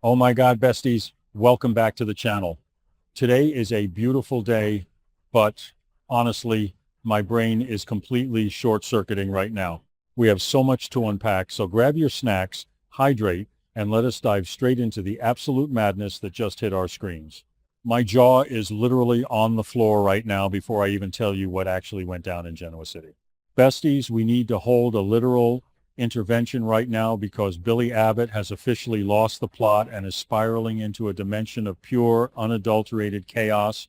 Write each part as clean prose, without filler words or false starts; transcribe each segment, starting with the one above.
Oh my God, besties, welcome back to the channel. Today is a beautiful day, but honestly, my brain is completely short-circuiting right now. We have so much to unpack, so grab your snacks, hydrate, and let us dive straight into the absolute madness that just hit our screens. My jaw is literally on the floor right now before I even tell you what actually went down in Genoa City. Besties, we need to hold a literal intervention right now because Billy Abbott has officially lost the plot and is spiraling into a dimension of pure, unadulterated chaos.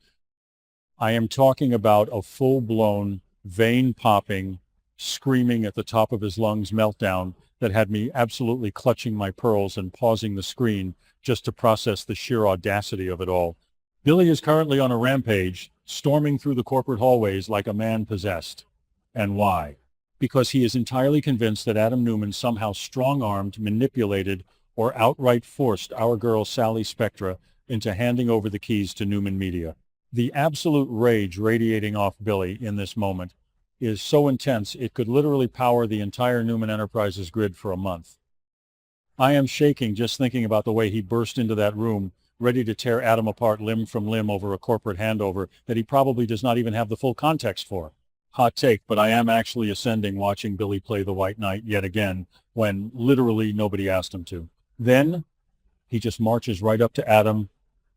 I am talking about a full-blown, vein-popping, screaming at the top of his lungs meltdown that had me absolutely clutching my pearls and pausing the screen just to process the sheer audacity of it all. Billy is currently on a rampage, storming through the corporate hallways like a man possessed. And why? Because he is entirely convinced that Adam Newman somehow strong-armed, manipulated, or outright forced our girl Sally Spectra into handing over the keys to Newman Media. The absolute rage radiating off Billy in this moment is so intense it could literally power the entire Newman Enterprises grid for a month. I am shaking just thinking about the way he burst into that room, ready to tear Adam apart limb from limb over a corporate handover that he probably does not even have the full context for. Hot take, but I am actually ascending watching Billy play the White Knight yet again when literally nobody asked him to. Then he just marches right up to Adam,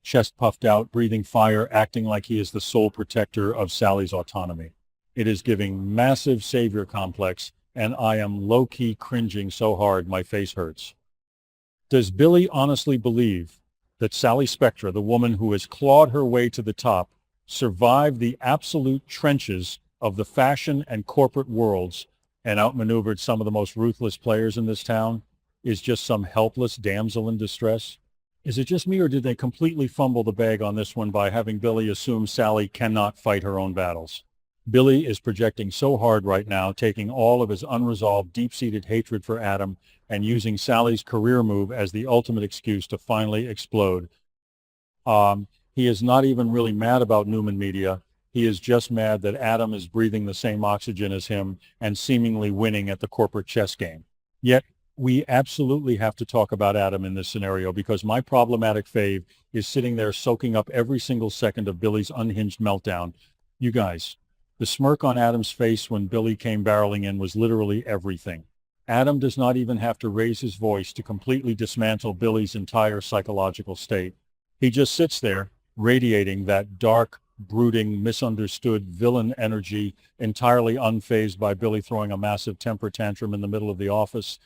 chest puffed out, breathing fire, acting like he is the sole protector of Sally's autonomy. It is giving massive savior complex, and I am low-key cringing so hard my face hurts. Does Billy honestly believe that Sally Spectra, the woman who has clawed her way to the top, survived the absolute trenches of the fashion and corporate worlds and outmaneuvered some of the most ruthless players in this town, is just some helpless damsel in distress? Is it just me, or did they completely fumble the bag on this one by having Billy assume Sally cannot fight her own battles? Billy is projecting so hard right now, taking all of his unresolved, deep-seated hatred for Adam and using Sally's career move as the ultimate excuse to finally explode. He is not even really mad about Newman Media. He is just mad that Adam is breathing the same oxygen as him and seemingly winning at the corporate chess game. Yet, we absolutely have to talk about Adam in this scenario because my problematic fave is sitting there soaking up every single second of Billy's unhinged meltdown. You guys, the smirk on Adam's face when Billy came barreling in was literally everything. Adam does not even have to raise his voice to completely dismantle Billy's entire psychological state. He just sits there, radiating that dark, brooding, misunderstood villain energy, entirely unfazed by Billy throwing a massive temper tantrum in the middle of the office.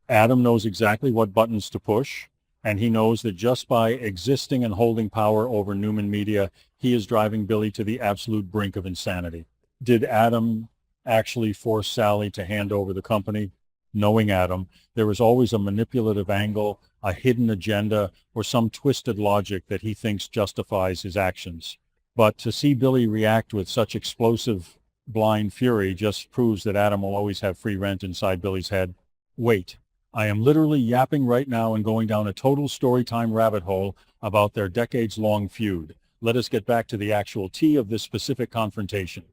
Adam knows exactly what buttons to push, and he knows that just by existing and holding power over Newman Media, he is driving Billy to the absolute brink of insanity. Did Adam actually force Sally to hand over the company? Knowing Adam, there is always a manipulative angle, a hidden agenda, or some twisted logic that he thinks justifies his actions. But to see Billy react with such explosive, blind fury just proves that Adam will always have free rent inside Billy's head. Wait, I am literally yapping right now and going down a total storytime rabbit hole about their decades-long feud. Let us get back to the actual tea of this specific confrontation.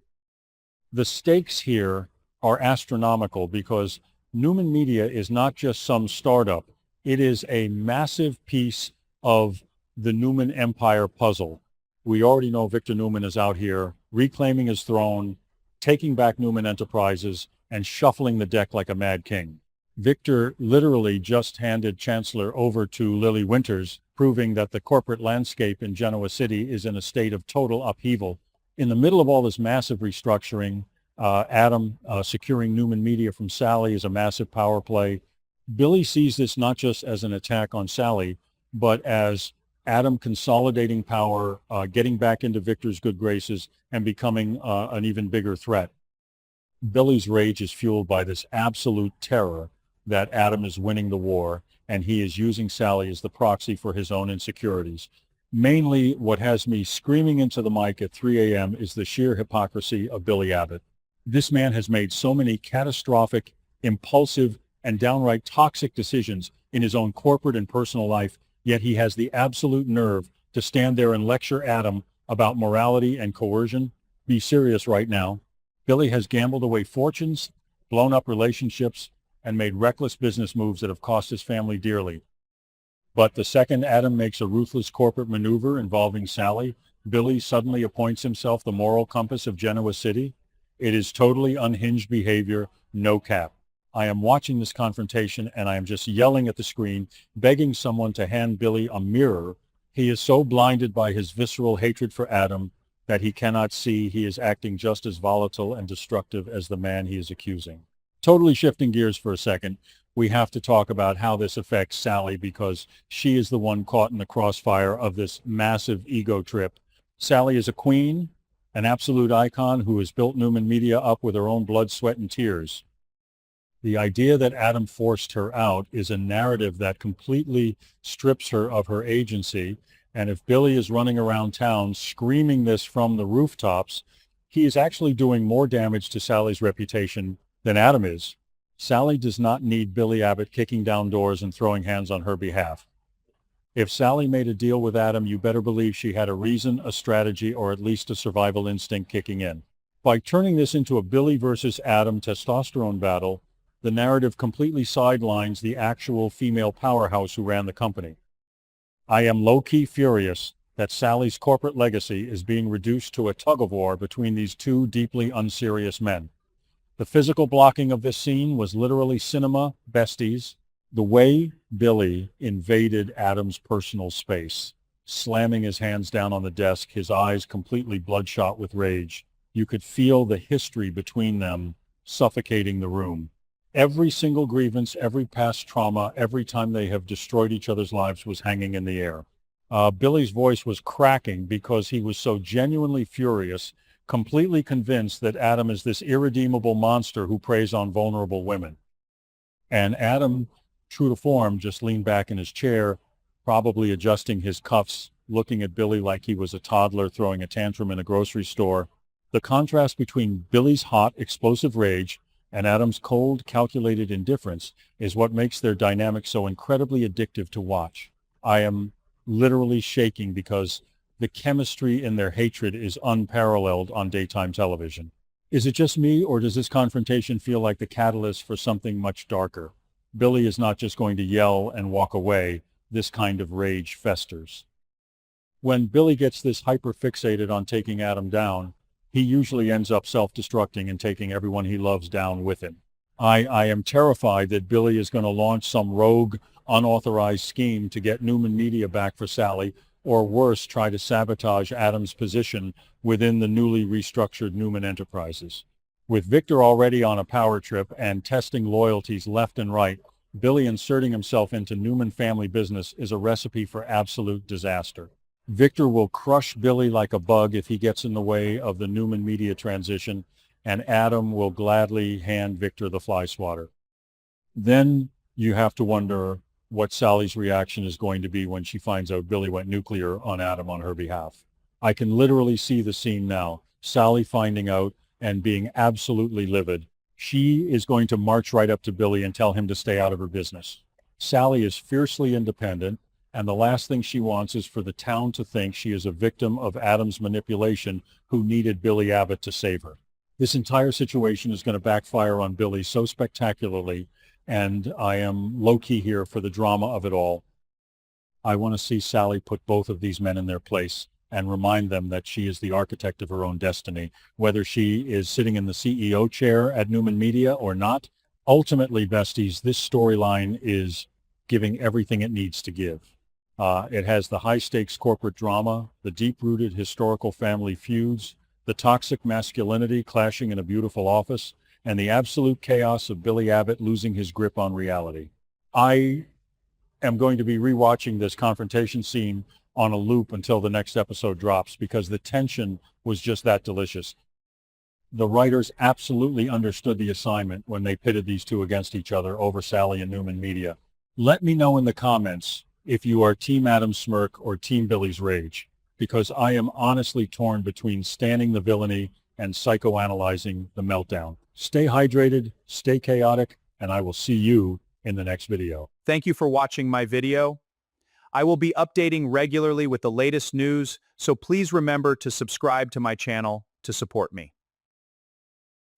The stakes here are astronomical because Newman Media is not just some startup. It is a massive piece of the Newman Empire puzzle. We already know Victor Newman is out here reclaiming his throne, taking back Newman Enterprises, and shuffling the deck like a mad king. Victor literally just handed Chancellor over to Lily Winters, proving that the corporate landscape in Genoa City is in a state of total upheaval. In the middle of all this massive restructuring, Adam securing Newman Media from Sally is a massive power play. Billy sees this not just as an attack on Sally, but as Adam consolidating power, getting back into Victor's good graces, and becoming an even bigger threat. Billy's rage is fueled by this absolute terror that Adam is winning the war, and he is using Sally as the proxy for his own insecurities. Mainly, what has me screaming into the mic at 3 a.m. is the sheer hypocrisy of Billy Abbott. This man has made so many catastrophic, impulsive, and downright toxic decisions in his own corporate and personal life, yet he has the absolute nerve to stand there and lecture Adam about morality and coercion. Be serious right now. Billy has gambled away fortunes, blown up relationships, and made reckless business moves that have cost his family dearly. But the second Adam makes a ruthless corporate maneuver involving Sally, Billy suddenly appoints himself the moral compass of Genoa City. It is totally unhinged behavior, no cap. I am watching this confrontation and I am just yelling at the screen, begging someone to hand Billy a mirror. He is so blinded by his visceral hatred for Adam that he cannot see he is acting just as volatile and destructive as the man he is accusing. Totally shifting gears for a second, we have to talk about how this affects Sally because she is the one caught in the crossfire of this massive ego trip. Sally is a queen, an absolute icon who has built Newman Media up with her own blood, sweat, and tears. The idea that Adam forced her out is a narrative that completely strips her of her agency. And if Billy is running around town screaming this from the rooftops, he is actually doing more damage to Sally's reputation than Adam is. Sally does not need Billy Abbott kicking down doors and throwing hands on her behalf. If Sally made a deal with Adam, you better believe she had a reason, a strategy, or at least a survival instinct kicking in. By turning this into a Billy versus Adam testosterone battle, the narrative completely sidelines the actual female powerhouse who ran the company. I am low-key furious that Sally's corporate legacy is being reduced to a tug-of-war between these two deeply unserious men. The physical blocking of this scene was literally cinema, besties. The way Billy invaded Adam's personal space, slamming his hands down on the desk, his eyes completely bloodshot with rage. You could feel the history between them suffocating the room. Every single grievance, every past trauma, every time they have destroyed each other's lives was hanging in the air. Billy's voice was cracking because he was so genuinely furious, completely convinced that Adam is this irredeemable monster who preys on vulnerable women. And Adam, true to form, just leaned back in his chair, probably adjusting his cuffs, looking at Billy like he was a toddler throwing a tantrum in a grocery store. The contrast between Billy's hot, explosive rage and Adam's cold, calculated indifference is what makes their dynamic so incredibly addictive to watch. I am literally shaking because the chemistry in their hatred is unparalleled on daytime television. Is it just me, or does this confrontation feel like the catalyst for something much darker? Billy is not just going to yell and walk away. This kind of rage festers. When Billy gets this hyper-fixated on taking Adam down, he usually ends up self-destructing and taking everyone he loves down with him. I am terrified that Billy is going to launch some rogue, unauthorized scheme to get Newman Media back for Sally, or worse, try to sabotage Adam's position within the newly restructured Newman Enterprises. With Victor already on a power trip and testing loyalties left and right, Billy inserting himself into Newman family business is a recipe for absolute disaster. Victor will crush Billy like a bug if he gets in the way of the Newman Media transition, and Adam will gladly hand Victor the fly swatter. Then you have to wonder what Sally's reaction is going to be when she finds out Billy went nuclear on Adam on her behalf. I can literally see the scene now. Sally finding out and being absolutely livid. She is going to march right up to Billy and tell him to stay out of her business. Sally is fiercely independent, and the last thing she wants is for the town to think she is a victim of Adam's manipulation who needed Billy Abbott to save her. This entire situation is going to backfire on Billy so spectacularly, and I am low-key here for the drama of it all. I want to see Sally put both of these men in their place and remind them that she is the architect of her own destiny, whether she is sitting in the CEO chair at Newman Media or not. Ultimately, besties, this storyline is giving everything it needs to give. It has the high-stakes corporate drama, the deep-rooted historical family feuds, the toxic masculinity clashing in a beautiful office, and the absolute chaos of Billy Abbott losing his grip on reality. I am going to be rewatching this confrontation scene on a loop until the next episode drops because the tension was just that delicious. The writers absolutely understood the assignment when they pitted these two against each other over Sally and Newman Media. Let me know in the comments if you are Team Adam's smirk or Team Billy's rage, because I am honestly torn between standing the villainy and psychoanalyzing the meltdown. Stay hydrated, stay chaotic, and I will see you in the next video. Thank you for watching my video. I will be updating regularly with the latest news, so please remember to subscribe to my channel to support me.